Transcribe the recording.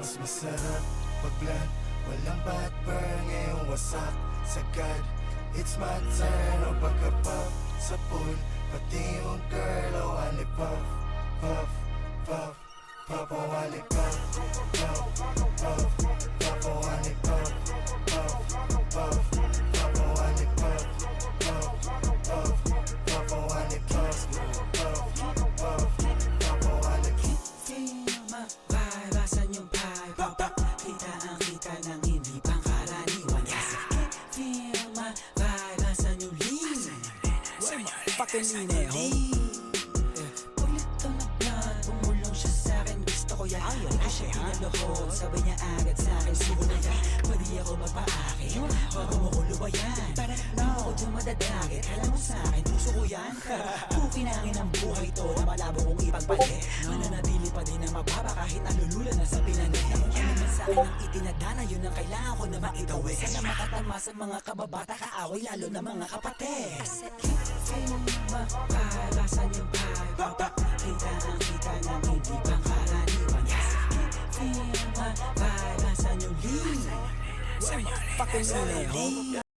Mas masarap pag blunt, walang backburn. Ngayong wasak sagad, it's my turn. O pagka-pop sa pool, pati yung girl. O wali puff, puff, puff, puff. O wali puff, puff, puff, puff. O wali puff, puff, puff, puff. O wali puff, puff, puff, puff. O wali puff, puff, puff, puff. O wali Feel my vibe, asan yung vibe? Kita ang kita ng hindi pangkaraniwan. Yes, I can feel my vibe, asan yung lean? Where my fucking lean eh, Ulit to na blunt, bumulong siya sa'kin. Gusto ko yan, hindi ko siya pinaluhod. Sabay niya agad sa'kin, siguro na yan. Pwede ako magpa-akin, bago mo ko lubayan. Di mo ko dyan madadagit, alam mo sa'kin, puso ko yan. Kukinangin ang buhay to na malabo kong ipagpalit. Mananatili pa din ang mababa kahit nalulula na sa pinanit. Na kung ano man sa'kin ang itinadana, yun ang kailangan ko na maitawid. Sana makatama sa mga kababata, kaaway lalo na mga kapatid. Feel my vibe, asan yung vibe? Kita ang kita ng hindi pangkaraniwan. Yes, I can feel my vibe, asan yung lean? Where my fucking lean eh,